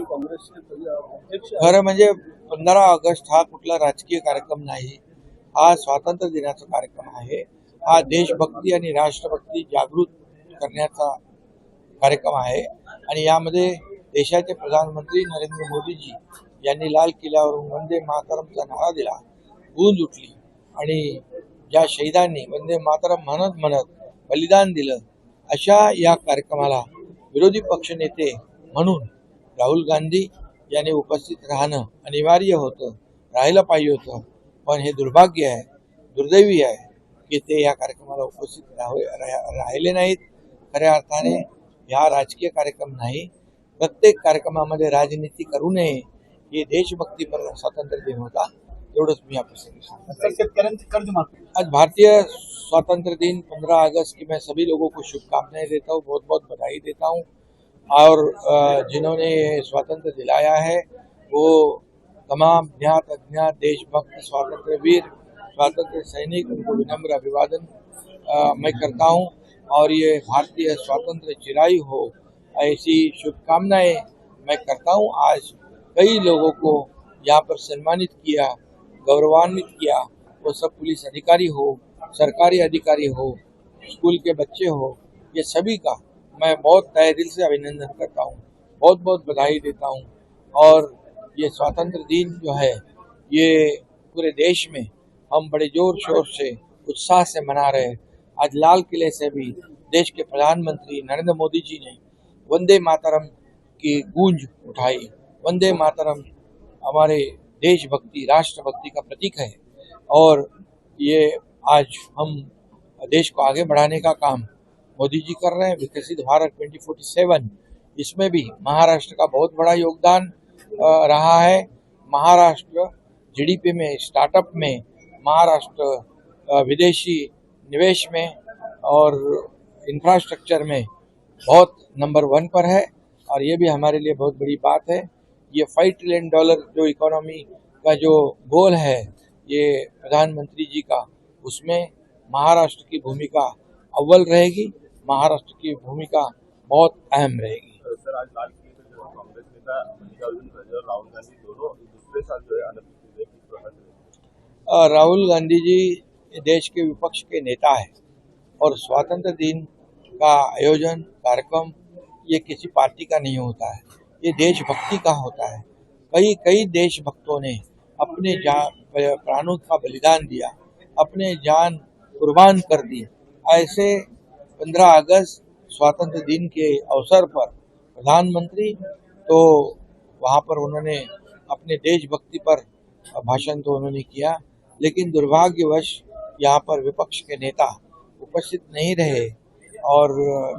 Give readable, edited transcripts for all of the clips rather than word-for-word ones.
की काँग्रेसचे अध्यक्ष खरं म्हणजे 15 ऑगस्ट हा कुठला राजकीय कार्यक्रम नाही, हा स्वातंत्र्य दिनाचा कार्यक्रम आहे. हा देशभक्ती आणि राष्ट्रभक्ती जागृत करण्याचा कार्यक्रम आहे आणि यामध्ये देशाचे प्रधानमंत्री नरेंद्र मोदीजी यांनी लाल किल्ल्यावरून वंदे मातरमचा नारा दिला, गूंज उठली आणि ज्या शहीदांनी वंदे मातरम म्हणत म्हणत बलिदान दिलं, अशा या कार्यक्रमाला विरोधी पक्षनेते म्हणून राहुल गांधी यांनी उपस्थित राहणं अनिवार्य होतं, राहायला पाहिजे होतं. पण हे दुर्भाग्य आहे, दुर्दैवी आहे की ते या कार्यक्रमाला उपस्थित राहिले नाहीत. खऱ्या अर्थाने हा राजकीय कार्यक्रम नाही. प्रत्येक कार्यक्रमामध्ये राजनीती करू नये, हे देशभक्तीपर स्वातंत्र्य दिन होता. एवढंच मी आपको सांगता। आज भारतीय स्वातंत्र्य दिन 15 अगस्त की मैं सभी लोगों को शुभकामनाएं देता हूँ, बहुत बहुत बधाई देता हूँ। और जिन्होंने स्वातंत्र्य दिलाया है वो तमाम ज्ञात अज्ञात देशभक्त स्वातंत्र्य वीर, स्वातंत्र्य सैनिक, उनको विनम्र अभिवादन मैं करता हूँ और ये भारतीय स्वातंत्र्य चिरायु हो, ऐसी शुभकामनाएं मैं करता हूँ। आज कई लोगों को यहाँ पर सम्मानित किया, गौरवान्वित किया, वो सब पुलिस अधिकारी हो, सरकारी अधिकारी हो, स्कूल के बच्चे हो, ये सभी का मैं बहुत तहे दिल से अभिनंदन करता हूँ, बहुत बहुत बधाई देता हूँ। और ये स्वातंत्र्य दिन जो है ये पूरे देश में हम बड़े जोर शोर से उत्साह से मना रहे हैं। आज लाल किले से भी देश के प्रधानमंत्री नरेंद्र मोदी जी ने वंदे मातरम की गूंज उठाई। वंदे मातरम हमारे देशभक्ति राष्ट्रभक्ति का प्रतीक है और ये आज हम देश को आगे बढ़ाने का काम मोदी जी कर रहे हैं। विकसित भारत 2047, इसमें भी महाराष्ट्र का बहुत बड़ा योगदान रहा है। महाराष्ट्र जीडीपी में, स्टार्टअप में, महाराष्ट्र विदेशी निवेश में और इंफ्रास्ट्रक्चर में बहुत नंबर 1 पर है और ये भी हमारे लिए बहुत बड़ी बात है। ये $5 ट्रिलियन जो इकोनॉमी का जो गोल है ये प्रधानमंत्री जी का, उसमें महाराष्ट्र की भूमिका अव्वल रहेगी, महाराष्ट्र की भूमिका बहुत अहम रहेगी। सर, आज लाल किले पर जो कांग्रेस नेता मल्लिकार्जुन खड़गे और राहुल गांधी दोनों दूसरे साथ जो है अलग राहुल गांधी जी देश के विपक्ष के नेता है और स्वातंत्र्य दिन का आयोजन कार्यक्रम ये किसी पार्टी का नहीं होता है, ये देशभक्ति का होता है। कई देशभक्तों ने अपने प्राणों का बलिदान दिया, अपने जान कुर्बान कर दी। ऐसे 15 अगस्त स्वातंत्र्य दिन के अवसर पर प्रधानमंत्री तो वहाँ पर उन्होंने अपने देशभक्ति पर भाषण तो उन्होंने किया, लेकिन दुर्भाग्यवश यहाँ पर विपक्ष के नेता उपस्थित नहीं रहे और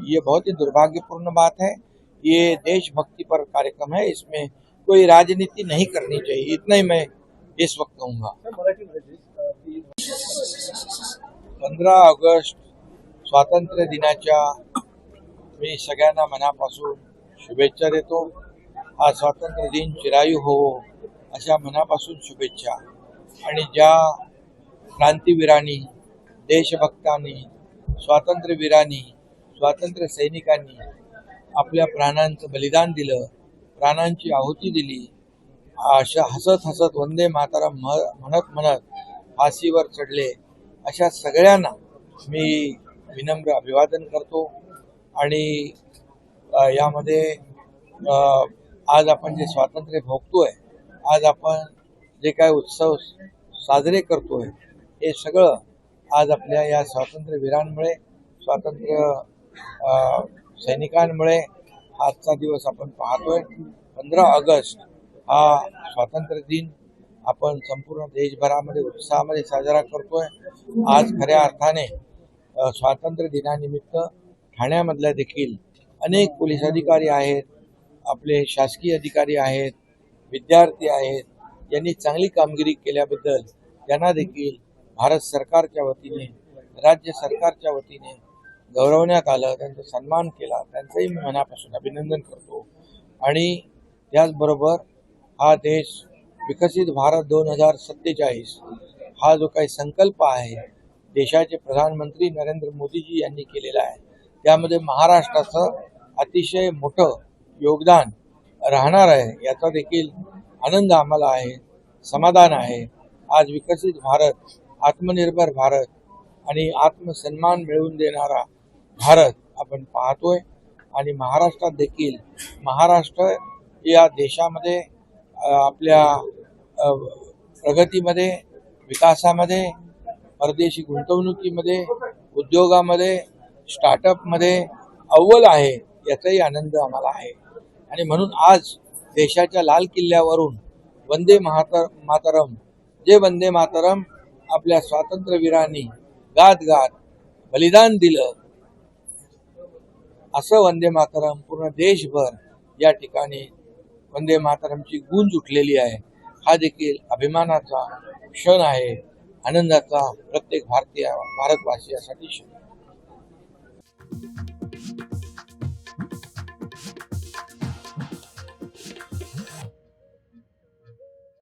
ये बहुत ही दुर्भाग्यपूर्ण बात है। ये देशभक्ति पर कार्यक्रम है, इसमें कोई राजनीति नहीं करनी चाहिए, इतना ही मैं इस वक्त कहूँगा। 15 ऑगस्ट स्वातंत्र्य दिनाच्या मी सगळ्यांना मनापासून शुभेच्छा देतो। हा स्वातंत्र्य दिन चिरायू हो अशा मनापासून शुभेच्छा। आणि ज्या क्रांतीवीरांनी, देशभक्तांनी, स्वातंत्र्यवीरांनी, स्वातंत्र्य सैनिकांनी आपल्या प्राणांचं बलिदान दिलं, प्राणांची आहुती दिली, अशा हसत हसत वंदे मातरम म्हणत म्हणत फाशीवर चढले, अशा सगळ्यांना मी विनम्र अभिवादन करतो। आणि यामध्ये आज आपण जे स्वातंत्र्य भोगतोय, आज आपण जे काय उत्सव साजरे करतोय, हे सगळं आज आपल्या या स्वातंत्र्य वीरांमुळे, स्वातंत्र्य सैनिकांमुळे आजचा दिवस आपण पाहतोय। 15 ऑगस्ट हा स्वातंत्र्य दिन आपण संपूर्ण देशभरामध्ये उत्साहामध्ये साजरा करतोय। आज खऱ्या अर्थाने स्वातंत्र्य दिनानिमित्त ठाण्यामधल्या देखील अनेक पोलीस अधिकारी आहेत, आपले शासकीय अधिकारी आहेत, विद्यार्थी आहेत, यांनी चांगली कामगिरी केल्याबद्दल त्यांना देखील भारत सरकारच्या वतीने, राज्य सरकारच्या वतीने गौरवण्यात आलं, त्यांचा सन्मान केला, त्यांचंही मी मनापासून अभिनंदन करतो। आणि त्याचबरोबर हा देश विकसित भारत 2047 हा जो काही संकल्प आहे देशाचे प्रधानमंत्री नरेंद्र मोदीजी यांनी केलेला आहे, त्यामध्ये महाराष्ट्राचं अतिशय मोठं योगदान राहणार आहे याचा देखील आनंद आम्हाला आहे, समाधान आहे. आज विकसित भारत, आत्मनिर्भर भारत आणि आत्मसन्मान मिळवून देणारा भारत आपण पाहतोय. आणि महाराष्ट्रात देखील, महाराष्ट्र या देशामध्ये आपल्या प्रगतीमध्ये, विकासामध्ये, परदेशी गुंतवणुकीमध्ये, उद्योगामध्ये, स्टार्टअपमध्ये अव्वल आहे याचाही आनंद आम्हाला आहे. आणि म्हणून आज देशाच्या लाल किल्ल्यावरून वंदे मातरम, जे वंदे मातरम आपल्या स्वातंत्र्यवीरांनी गात गात बलिदान दिलं, असं वंदे मातरम पूर्ण देशभर या ठिकाणी वंदे मातरमची गूंज उठलेली आहे. हा देखील अभिमानाचा क्षण आहे, आनंदाचा प्रत्येक भारतीय भारतवासियासाठी क्षण.